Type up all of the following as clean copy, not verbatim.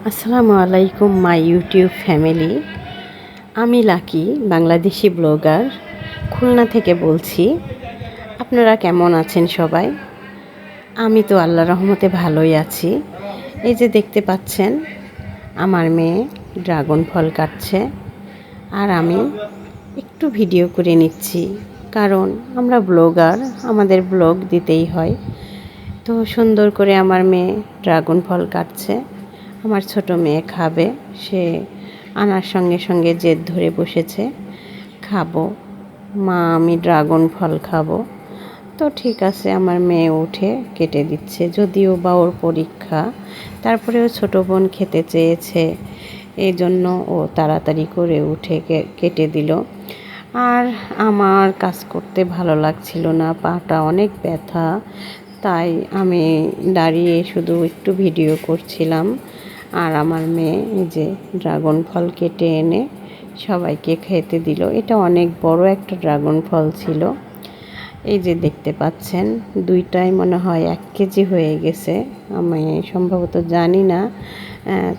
আসসালামু আলাইকুম my YouTube family. আমি লাকি, বাংলাদেশি ব্লগার, খুলনা থেকে বলছি। আপনারা কেমন আছেন সবাই? আমি তো আল্লাহর রহমতে ভালোই আছি। এই যে দেখতে পাচ্ছেন, আমার মেয়ে ড্রাগন ফল কাটছে আর আমি একটু ভিডিও করে নিচ্ছি, কারণ আমরা ব্লগার, আমাদের ব্লগ দিতেই হয়। তো সুন্দর করে আমার মেয়ে ড্রাগন ফল কাটছে। আমার ছোট মেয়ে খাবে, সে আনার সঙ্গে সঙ্গে জেদ ধরে বসেছে, খাবো মা, আমি ড্রাগন ফল খাবো। তো ঠিক আছে, আমার মেয়ে উঠে কেটে দিচ্ছে, যদিও বা ওর পরীক্ষা, তারপরেও ছোট বোন খেতে চেয়েছে, এই জন্য ও তাড়াতাড়ি করে উঠে কেটে দিল। আর আমার কাজ করতে ভালো লাগছিল না, পাটা অনেক ব্যথা, তাই আমি দাঁড়িয়ে শুধু একটু ভিডিও করছিলাম। আর আমার মেয়ে এই যে ড্রাগন ফল কেটে এনে সবাইকে খেতে দিল। এটা অনেক বড় একটা ড্রাগন ফল ছিল। এই যে দেখতে পাচ্ছেন, দুইটাই মনে হয় 1 কেজি হয়ে গেছে, আমি সম্ভবত জানি না,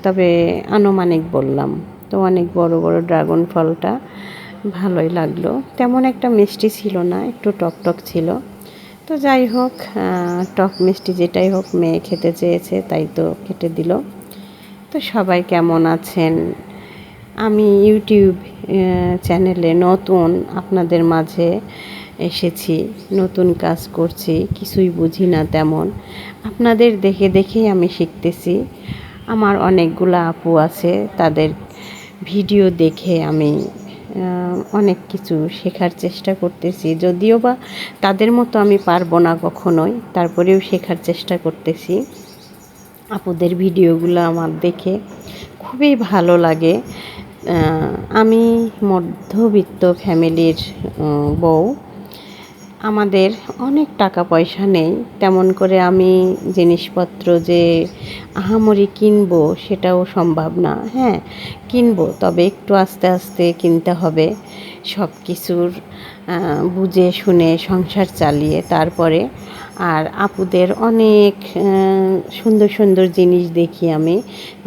তবে আনুমানিক বললাম। তো অনেক বড় বড় ড্রাগন ফলটা, ভালোই লাগলো। তেমন একটা মিষ্টি ছিল না, একটু টক ছিল। তো যাই হোক, টক মিষ্টি যেটাই হোক, মেয়ে খেতে চেয়েছে তাই তো কেটে দিল। তো সবাই কেমন আছেন? আমি ইউটিউব চ্যানেলে নতুন, আপনাদের মাঝে এসেছি, নতুন কাজ করছি, কিছুই বুঝি না তেমন। আপনাদের দেখে দেখেই আমি শিখতেছি। আমার অনেকগুলো আপু আছে, তাদের ভিডিও দেখে আমি অনেক কিছু শেখার চেষ্টা করতেছি, যদিও বা তাদের মতো আমি পারবো না কখনোই, তারপরেও শেখার চেষ্টা করতেছি। আপুদের ভিডিওগুলো আমার দেখে খুবই ভালো লাগে। আমি মধ্যবিত্ত ফ্যামিলির বউ, আমাদের অনেক টাকা পয়সা নেই, তেমন করে আমি জিনিসপত্র যে আহামরি কিনবো সেটাও সম্ভব না। হ্যাঁ, কিনবো, তবে একটু আস্তে আস্তে কিনতে হবে, সব কিছুর বুঝে শুনে সংসার চালিয়ে তারপরে। আর আপুদের অনেক সুন্দর সুন্দর জিনিস দেখি আমি,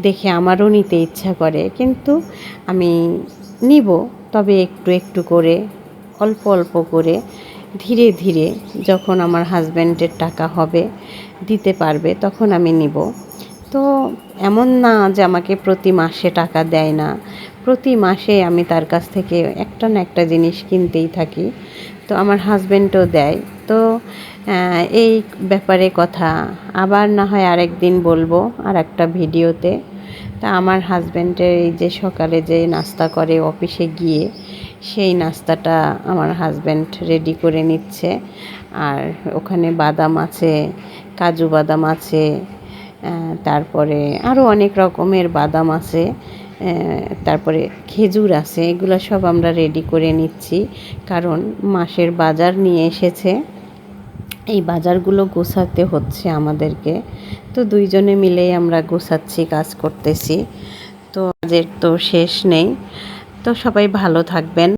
দেখে আমারও নিতে ইচ্ছা করে, কিন্তু আমি নিব, তবে একটু একটু করে, অল্প অল্প করে, ধীরে ধীরে। যখন আমার হাজব্যান্ডের টাকা হবে, দিতে পারবে, তখন আমি নিব। তো এমন না যে আমাকে প্রতি মাসে টাকা দেয় না, প্রতি মাসে আমি তার কাছ থেকে একটা না একটা জিনিস কিনতেই থাকি। তো আমার হাজব্যান্ডও দেয়। তো এই ব্যাপারে কথা আবার না হয় আরেক দিন বলবো, আর একটা ভিডিওতে। তা আমার হাজব্যান্ডের এই যে সকালে যে নাস্তা করে অফিসে গিয়ে, সেই নাস্তাটা আমার হাজব্যান্ড রেডি করে নিচ্ছে। আর ওখানে বাদাম আছে, কাজু বাদাম আছে, তারপরে আরও অনেক রকমের বাদাম আছে, তারপরে খেজুর আছে, এগুলো সব আমরা রেডি করে নিচ্ছি, কারণ মাসের বাজার নিয়ে এসেছে। এই বাজারগুলো গোছাতে হচ্ছে আমাদেরকে। তো দুইজনে মিলেই আমরা গোছাচ্ছি, কাজ করতেছি। তো কাজের তো শেষ নেই। তো সবাই ভালো থাকবেন।